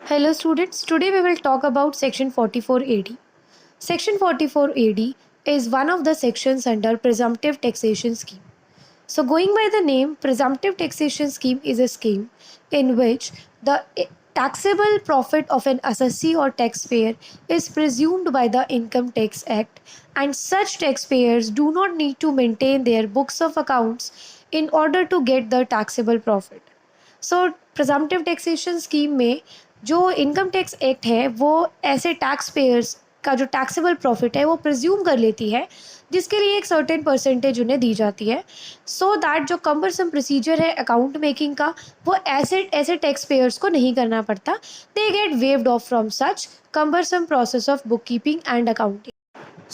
Hello students, today we will talk about section 44AD. Section 44AD is one of the sections under presumptive taxation scheme. So going by the name, presumptive taxation scheme is a scheme in which the taxable profit of an assessee or taxpayer is presumed by the Income Tax Act, and such taxpayers do not need to maintain their books of accounts in order to get the taxable profit. So presumptive taxation scheme में जो income tax act है वो ऐसे tax payers का जो taxable profit है वो presume कर लेती है, जिसके लिए एक सर्टेन परसेंटेज उन्हें दी जाती है, सो दैट जो कम्बरसम प्रोसीजर है अकाउंट मेकिंग का वो ऐसे ऐसे टैक्स पेयर्स को नहीं करना पड़ता. They get waived of from such cumbersome process of book keeping and accounting.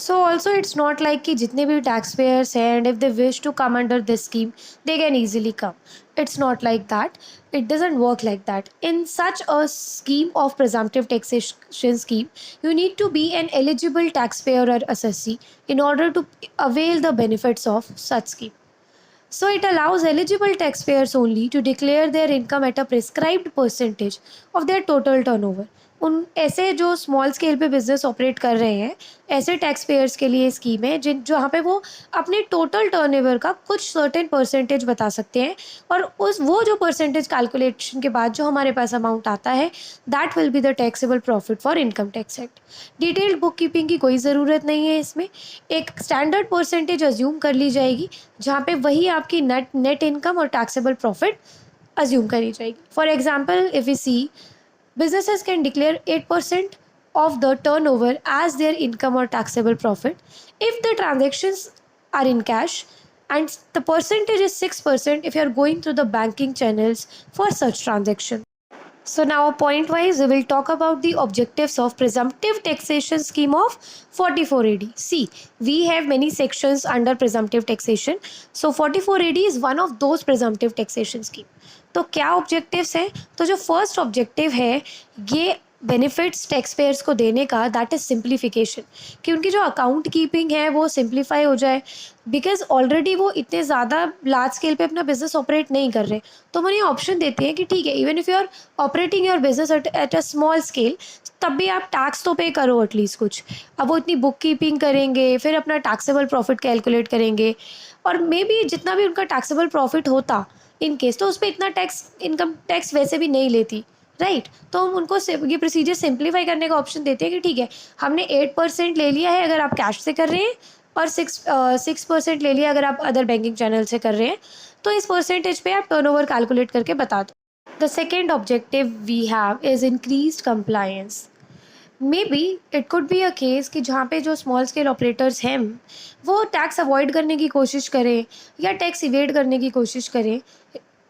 So also it's not like कि जितने भी taxpayers हैं and if they wish to come under this scheme they can easily come. It's not like that. It doesn't work like that. In such a scheme of presumptive taxation scheme, you need to be an eligible taxpayer or assessee in order to avail the benefits of such scheme. So it allows eligible taxpayers only to declare their income at a prescribed percentage of their total turnover. उन ऐसे जो small scale पे business operate कर रहे हैं ऐसे tax payers के लिए स्कीम है जिन जहाँ पे वो अपने टोटल टर्नओवर का कुछ सर्टेन परसेंटेज बता सकते हैं, और उस वो जो परसेंटेज कैलकुलेशन के बाद जो हमारे पास अमाउंट आता है that will be the taxable profit for income tax act. Detailed book keeping की कोई ज़रूरत नहीं है. इसमें एक स्टैंडर्ड परसेंटेज अज्यूम कर ली जाएगी जहाँ पे वही आपकी नेट इनकम और टैक्सेबल प्रॉफिट अज्यूम करी जाएगी. For example if you see, businesses can declare 8% of the turnover as their income or taxable profit if the transactions are in cash, and the percentage is 6% if you are going through the banking channels for such transaction. So now point wise we will talk about the objectives of presumptive taxation scheme of 44AD. See, we have many sections under presumptive taxation. So 44AD is one of those presumptive taxation scheme. तो क्या objectives हैं? तो जो first objective है ये benefits tax payers को देने का, दैट इज़ सिंप्लीफिकेशन, कि उनकी जो अकाउंट कीपिंग है वो सिंप्लीफाई हो जाए, बिकॉज ऑलरेडी वो इतने ज़्यादा लार्ज स्केल पे अपना बिजनेस ऑपरेट नहीं कर रहे. तो हम उन्हें ऑप्शन देते हैं कि ठीक है, even if you are operating your business at a small scale तब भी आप टैक्स तो पे करो एटलीस्ट कुछ. अब वो इतनी बुक कीपिंग करेंगे, फिर अपना टैक्सेबल प्रॉफिट कैलकुलेट करेंगे, और मे बी जितना भी उनका टैक्सेबल प्रॉफिट होता इन केस तो उस पर इतना टैक्स इनकम टैक्स वैसे भी नहीं लेती, राइट. तो हम उनको ये प्रोसीजर सिंप्लीफाई करने का ऑप्शन देते हैं कि ठीक है, हमने 8% ले लिया है अगर आप कैश से कर रहे हैं, और 6% ले लिया अगर आप अदर बैंकिंग चैनल से कर रहे हैं, तो इस परसेंटेज पे आप टर्नओवर कैलकुलेट करके बता दो. The second objective we have is increased compliance. Maybe it could be a case कि जहाँ पे जो स्मॉल स्केल ऑपरेटर्स हैं वो टैक्स अवॉइड करने की कोशिश करें या टैक्स इवेड करने की कोशिश करें.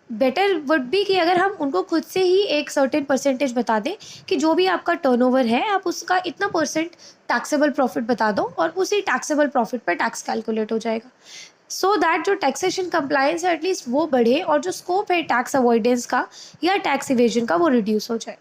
बेटर वुड बी कि अगर हम उनको खुद से ही एक सर्टेन परसेंटेज बता दें कि जो भी आपका टर्नओवर है आप उसका इतना परसेंट टैक्सेबल प्रॉफिट बता दो और उसी टैक्सेबल प्रॉफिट पर टैक्स कैलकुलेट हो जाएगा, सो दैट जो टैक्सेशन कंप्लायंस है एटलीस्ट वो बढ़े और जो स्कोप है टैक्स अवॉइडेंस का या टैक्स इवेजन का वो रिड्यूस हो जाए.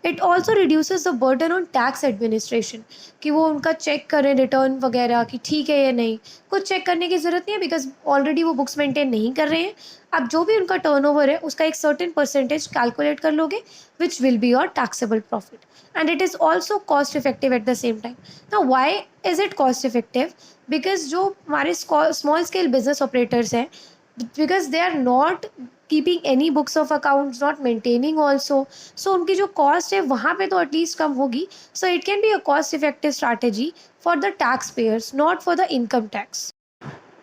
It also reduces the burden on tax administration, कि वो उनका चेक करें रिटर्न वगैरह कि ठीक है या नहीं. कुछ चेक करने की ज़रूरत नहीं है बिकॉज ऑलरेडी वो बुक्स मेंटेन नहीं कर रहे हैं. अब जो भी उनका टर्नओवर है उसका एक सर्टेन परसेंटेज कैलकुलेट कर लोगे which will be your taxable profit, and it is also cost effective at the same time. Now why is it cost effective? Because जो हमारे स्मॉल स्केल बिजनेस ऑपरेटर्स हैं, because they are not keeping any books of accounts, not maintaining also, so उनकी जो cost है वहाँ पे तो at least कम होगी. so it can be a cost effective strategy for the taxpayers, not for the income tax.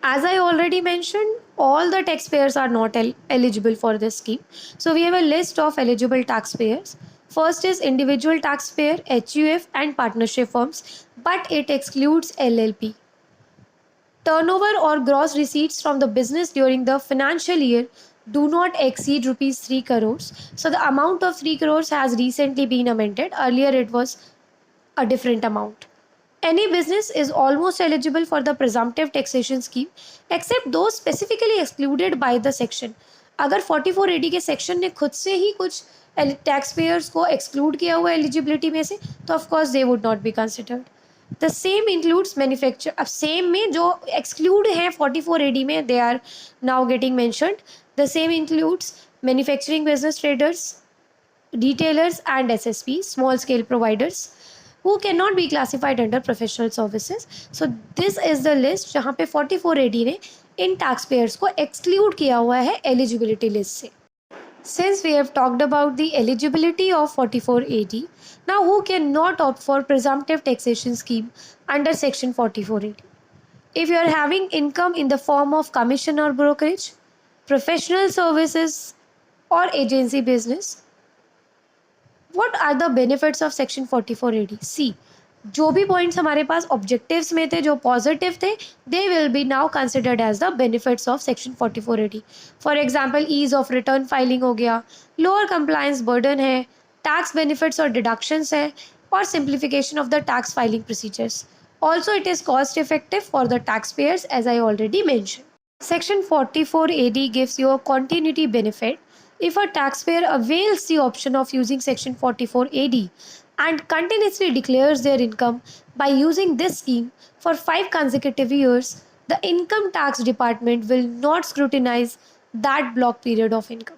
As I already mentioned, all the taxpayers are not eligible for this scheme. So we have a list of eligible taxpayers. First is individual taxpayer, HUF and partnership firms, but it excludes LLP. Turnover or gross receipts from the business during the financial year do not exceed rupees 3 crores. So the amount of 3 crores has recently been amended. Earlier it was a different amount. Any business is almost eligible for the presumptive taxation scheme except those specifically excluded by the section. अगर 44AD के section ने खुद से ही कुछ tax payers को exclude किया हुआ eligibility में से, तो of course they would not be considered. The same includes manufacture. अब सेम में जो एक्सक्लूड हैं 44AD में they are now getting mentioned. The same includes manufacturing business, traders, retailers and SSP, small scale providers, who cannot be classified under professional services. So this is the list जहाँ पे 44AD ने इन tax payers को exclude किया हुआ है eligibility list से. Since we have talked about the eligibility of 44AD, now who cannot opt for presumptive taxation scheme under section 44AD? If you are having income in the form of commission or brokerage, professional services or agency business, what are the benefits of section 44AD? See, जो भी points हमारे पास objectives में थे, जो positive थे, they will be now considered as the benefits of section 44AD. For example, ease of return filing हो गया, lower compliance burden है, टैक्स बेनिफिट्स और डिडक्शंस है, और simplification of the tax filing procedures. Also, it is cost effective for the taxpayers, as I already mentioned. Section 44AD gives you a continuity benefit if a taxpayer avails the option of using Section 44AD and continuously declares their income by using this scheme for 5 consecutive years. The income tax department will not scrutinize that block period of income.